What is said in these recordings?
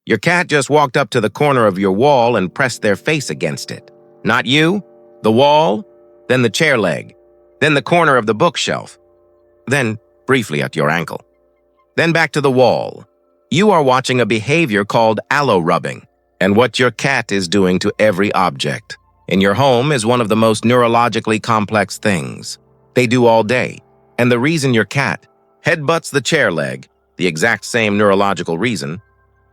Your cat just walked up to the corner of your wall and pressed their face against it. Not you, the wall, then the chair leg, then the corner of the bookshelf, then briefly at your ankle, then back to the wall. You are watching a behavior called allorubbing, and what your cat is doing to every object in your home is one of the most neurologically complex things they do all day. And the reason your cat headbutts the chair leg, the exact same neurological reason,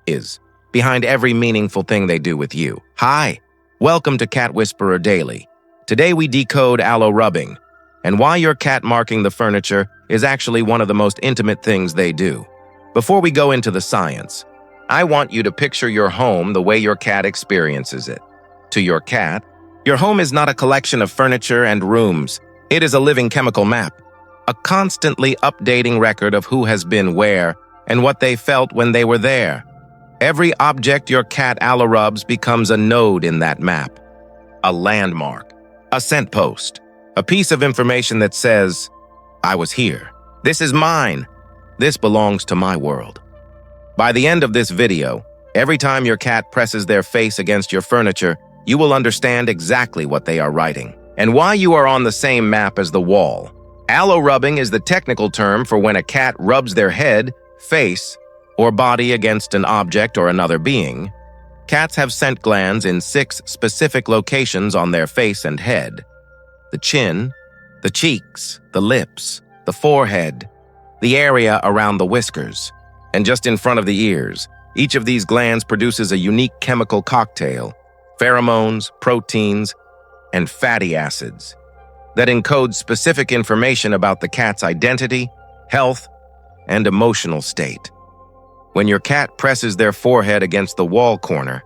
is behind every meaningful thing they do with you. Hi, welcome to Cat Whisperer Daily. Today we decode allorubbing and why your cat marking the furniture is actually one of the most intimate things they do. Before we go into the science, I want you to picture your home the way your cat experiences it. To your cat, your home is not a collection of furniture and rooms. It is a living chemical map, a constantly updating record of who has been where and what they felt when they were there. Every object your cat allorubs becomes a node in that map, a landmark, a scent post, a piece of information that says, I was here. This is mine. This belongs to my world. By the end of this video, every time your cat presses their face against your furniture, you will understand exactly what they are writing and why you are on the same map as the wall. Allorubbing is the technical term for when a cat rubs their head, face, or body against an object or another being. Cats have scent glands in 6 specific locations on their face and head: the chin, the cheeks, the lips, the forehead, the area around the whiskers, and just in front of the ears. Each of these glands produces a unique chemical cocktail, pheromones, proteins, and fatty acids, that encodes specific information about the cat's identity, health, and emotional state. When your cat presses their forehead against the wall corner,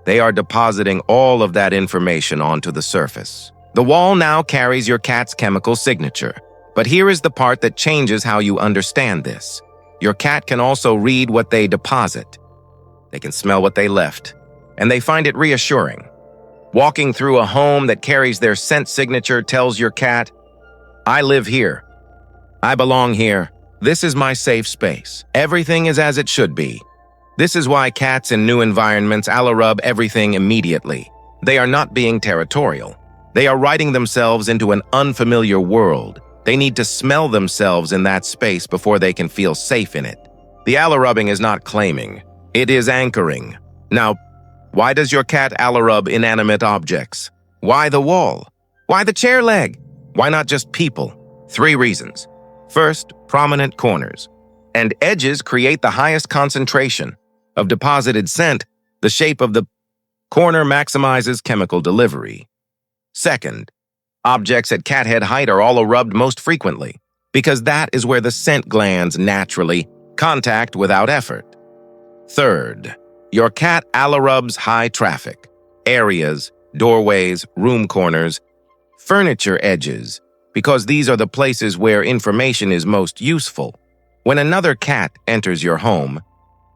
they are depositing all of that information onto the surface. The wall now carries your cat's chemical signature. But here is the part that changes how you understand this. Your cat can also read what they deposit. They can smell what they left, and they find it reassuring. Walking through a home that carries their scent signature tells your cat, I live here. I belong here. This is my safe space. Everything is as it should be. This is why cats in new environments allorub everything immediately. They are not being territorial. They are writing themselves into an unfamiliar world. They need to smell themselves in that space before they can feel safe in it. The allorubbing is not claiming. It is anchoring. Now, why does your cat allorub inanimate objects? Why the wall? Why the chair leg? Why not just people? 3 reasons. First, prominent corners and edges create the highest concentration of deposited scent. The shape of the corner maximizes chemical delivery. Second, objects at cat head height are allorubbed most frequently because that is where the scent glands naturally contact without effort. Third, your cat allorubs high traffic areas, doorways, room corners, furniture edges, because these are the places where information is most useful. When another cat enters your home,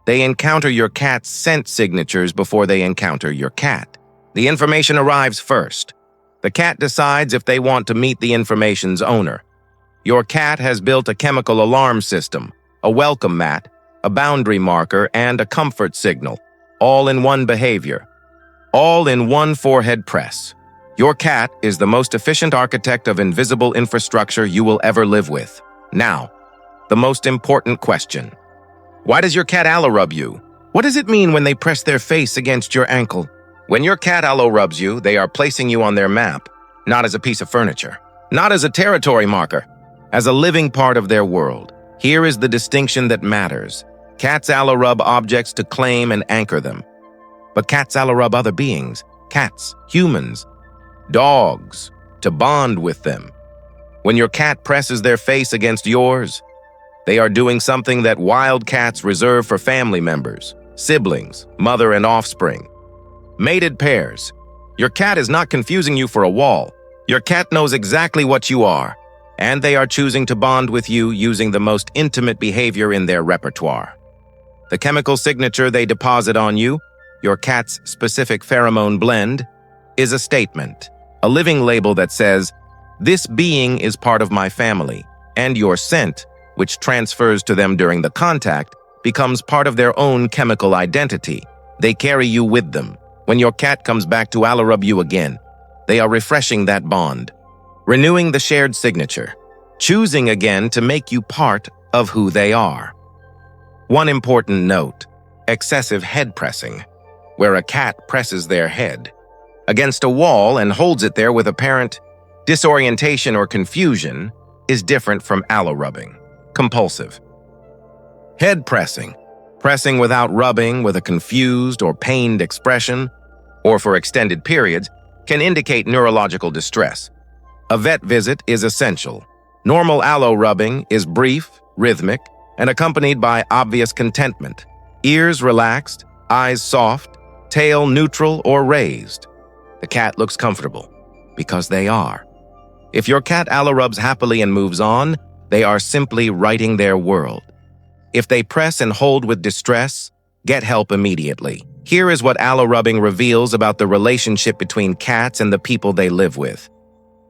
they encounter your cat's scent signatures before they encounter your cat. The information arrives first. The cat decides if they want to meet the information's owner. Your cat has built a chemical alarm system, a welcome mat, a boundary marker, and a comfort signal, all in one behavior, all in one forehead press. Your cat is the most efficient architect of invisible infrastructure you will ever live with. Now, the most important question. Why does your cat allorub you? What does it mean when they press their face against your ankle? When your cat allorubs you, they are placing you on their map, not as a piece of furniture, not as a territory marker, as a living part of their world. Here is the distinction that matters. Cats allorub objects to claim and anchor them. But cats allorub other beings, cats, humans, dogs, to bond with them. When your cat presses their face against yours, they are doing something that wild cats reserve for family members, siblings, mother and offspring. Mated pairs. Your cat is not confusing you for a wall. Your cat knows exactly what you are, and they are choosing to bond with you using the most intimate behavior in their repertoire. The chemical signature they deposit on you, your cat's specific pheromone blend, is a statement, a living label that says, this being is part of my family, and your scent, which transfers to them during the contact, becomes part of their own chemical identity. They carry you with them. When your cat comes back to Allorub you again, they are refreshing that bond, renewing the shared signature, choosing again to make you part of who they are. One important note: excessive head pressing, where a cat presses their head against a wall and holds it there with apparent disorientation or confusion, is different from allorubbing, compulsive. Head pressing, pressing without rubbing with a confused or pained expression, or for extended periods, can indicate neurological distress. A vet visit is essential. Normal allorubbing is brief, rhythmic, and accompanied by obvious contentment. Ears relaxed, eyes soft, tail neutral or raised. The cat looks comfortable, because they are. If your cat allorubs happily and moves on, they are simply writing their world. If they press and hold with distress, get help immediately. Here is what allorubbing reveals about the relationship between cats and the people they live with.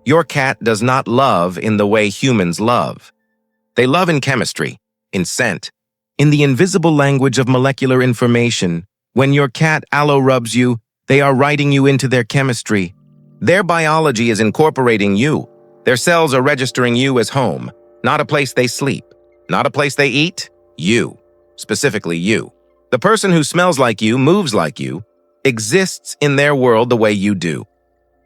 Your cat does not love in the way humans love. They love in chemistry, in scent, in the invisible language of molecular information. When your cat allorubs you, they are writing you into their chemistry. Their biology is incorporating you. Their cells are registering you as home, not a place they sleep, not a place they eat. You, specifically you. The person who smells like you, moves like you, exists in their world the way you do.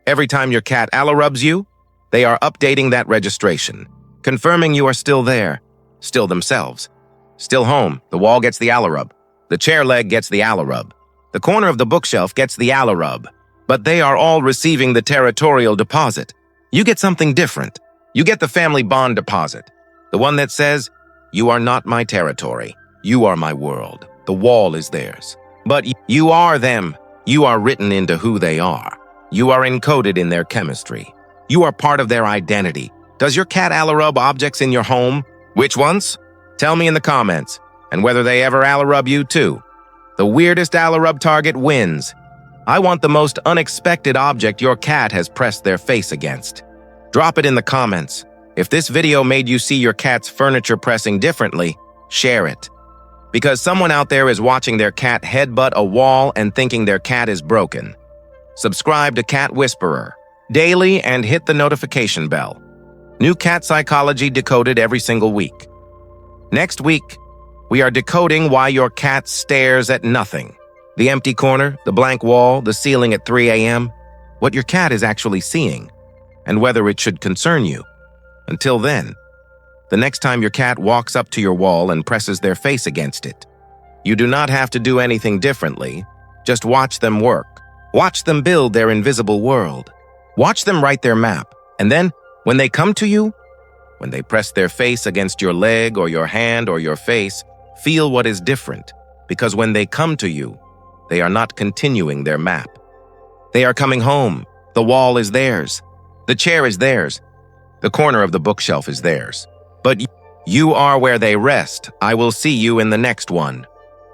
Every time your cat allorubs you, they are updating that registration, confirming you are still there, still themselves, still home. The wall gets the allorub. The chair leg gets the allorub. The corner of the bookshelf gets the allorub. But they are all receiving the territorial deposit. You get something different. You get the family bond deposit, the one that says, "You are not my territory. You are my world. The wall is theirs. But you are them. You are written into who they are. You are encoded in their chemistry. You are part of their identity." Does your cat allorub objects in your home? Which ones? Tell me in the comments, and whether they ever allorub you too. The weirdest allorub target wins. I want the most unexpected object your cat has pressed their face against. Drop it in the comments. If this video made you see your cat's furniture pressing differently, share it. Because someone out there is watching their cat headbutt a wall and thinking their cat is broken. Subscribe to Cat Whisperer daily and hit the notification bell. New cat psychology decoded every single week. Next week, we are decoding why your cat stares at nothing. The empty corner, the blank wall, the ceiling at 3 a.m., what your cat is actually seeing, and whether it should concern you. Until then, the next time your cat walks up to your wall and presses their face against it, you do not have to do anything differently. Just watch them work. Watch them build their invisible world. Watch them write their map. And then, when they come to you, when they press their face against your leg or your hand or your face, feel what is different. Because when they come to you, they are not continuing their map. They are coming home. The wall is theirs. The chair is theirs. The corner of the bookshelf is theirs. But you are where they rest. I will see you in the next one.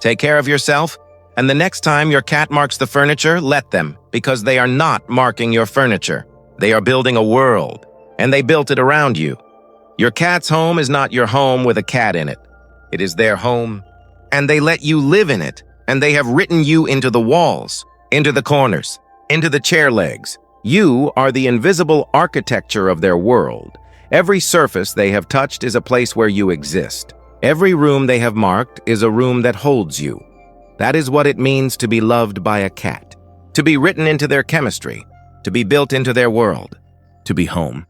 Take care of yourself, and the next time your cat marks the furniture, let them, because they are not marking your furniture. They are building a world, and they built it around you. Your cat's home is not your home with a cat in it. It is their home, and they let you live in it, and they have written you into the walls, into the corners, into the chair legs. You are the invisible architecture of their world. Every surface they have touched is a place where you exist. Every room they have marked is a room that holds you. That is what it means to be loved by a cat, to be written into their chemistry, to be built into their world, to be home.